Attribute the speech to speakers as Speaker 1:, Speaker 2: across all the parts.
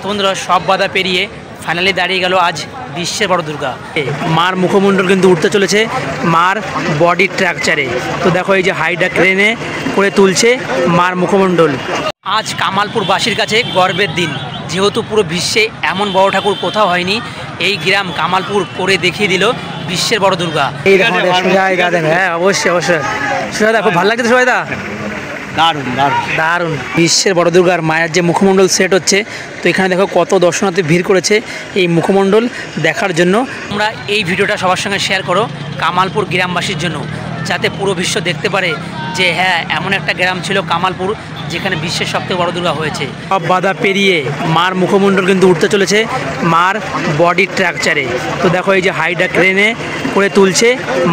Speaker 1: বন্ধুরা সব বাধা পেরিয়ে ফাইনালি দাঁড়িয়ে গেল আজ বিশ্বের বড় দুর্গা। মার মুখমণ্ডল কিন্তু উঠতে চলেছে মার বডি স্ট্রাকচারে। তো দেখো এই যে হাইড্রা ক্রেনে করে তুলছে মার মুখমণ্ডল। আজ কামালপুরবাসীর কাছে গর্বের দিন, যেহেতু পুরো বিশ্বে এমন বড় ঠাকুর কোথাও হয়নি। এই গ্রাম কামালপুর করে দেখিয়ে দিল বিশ্বের বড় দুর্গা। এই দেখো হ্যাঁ অবশ্যই অবশ্যই সুজাদা, খুব ভালো লাগছে সুজাদা, দারুণ দারুণ দারুণ। বিশ্বের বড় দুর্গার মায়ের যে মুখমণ্ডল সেট হচ্ছে, তো এখানে দেখো কত দর্শনার্থী ভিড় করেছে এই মুখমণ্ডল দেখার জন্য। তোমরা এই ভিডিওটা সবার সঙ্গে শেয়ার করো কামালপুর গ্রামবাসীর জন্য, যাতে পুরো বিশ্ব দেখতে পারে যে হ্যাঁ এমন একটা গ্রাম ছিল কামালপুর যেখানে বিশ্বের সবথেকে বড় দুর্গা হয়েছে। সব বাধা পেরিয়ে মার মুখমণ্ডল কিন্তু উঠতে চলেছে মার বডি স্ট্রাকচারে। তো দেখো এই যে হাইড্রা ক্রেনে করে তুলছে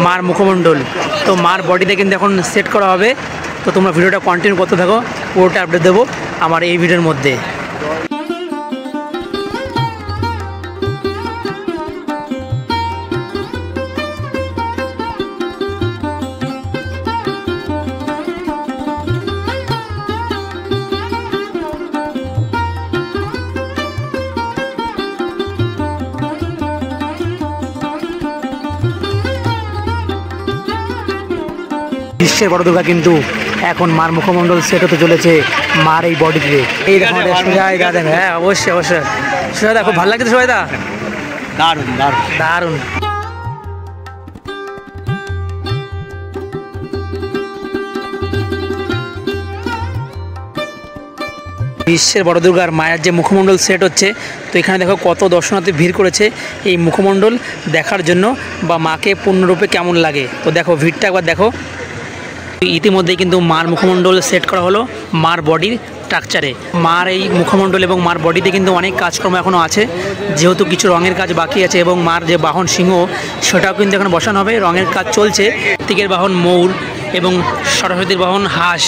Speaker 1: মার মুখমণ্ডল। তো মার বডিতে কিন্তু এখন সেট করা হবে। তো তোমরা ভিডিওটা কন্টিনিউ করতে থাকো, পুরোটা আপডেট দেবো আমার এই ভিডিওর মধ্যে। বিশ্বের বড় দুর্গা কিন্তু এখন মার মুখমণ্ডল সেট হতে চলেছে মার এই বডিতে। এই দেখো সুজাদা, দেখো হ্যাঁ অবশ্যই অবশ্যই সুজাদা, খুব ভালো লাগছে সুজাদা, দারুণ দারুণ দারুণ। বিশ্বের বড় দুর্গার মায়ের যে মুখমণ্ডল সেট হচ্ছে, তো এখানে দেখো কত দর্শনার্থী ভিড় করেছে এই মুখমণ্ডল দেখার জন্য বা মাকে পূর্ণরূপে কেমন লাগে। তো দেখো ভিড়টা একবার দেখো। ইতিমধ্যেই কিন্তু মার মুখমণ্ডল সেট করা হলো মার বডির স্ট্রাকচারে। মার এই মুখমণ্ডল এবং মার বডিতে কিন্তু অনেক কাজকর্ম এখনও আছে, যেহেতু কিছু রঙের কাজ বাকি আছে এবং মার যে বাহন সিংহ সেটাও কিন্তু এখন বসানো হবে, রঙের কাজ চলছে। কার্তিকের বাহন ময়ূর এবং সরস্বতীর বাহন হাঁস,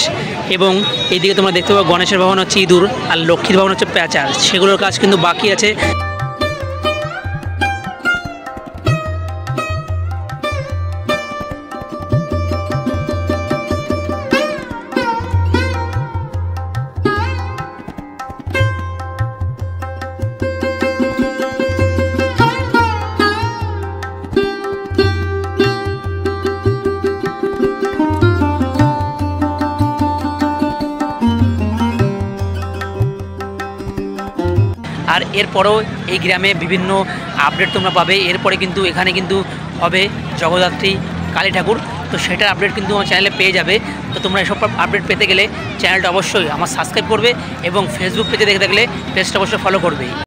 Speaker 1: এবং এইদিকে তোমরা দেখতে পাবো গণেশের বাহন হচ্ছে ইঁদুর আর লক্ষ্মীর বাহন হচ্ছে প্যাঁচা। সেগুলোর কাজ কিন্তু বাকি আছে। আর এরপরেও এই গ্রামে বিভিন্ন আপডেট তোমরা পাবে। এরপরে কিন্তু এখানে কিন্তু হবে জগদ্ধাত্রী কালী ঠাকুর, তো সেটার আপডেট কিন্তু আমার চ্যানেলে পেয়ে যাবে। তো তোমরা এসব আপডেট পেতে গেলে চ্যানেলটা অবশ্যই আমার সাবস্ক্রাইব করবে এবং ফেসবুক পেজে দেখে থাকলে পেজটা অবশ্যই ফলো করবে।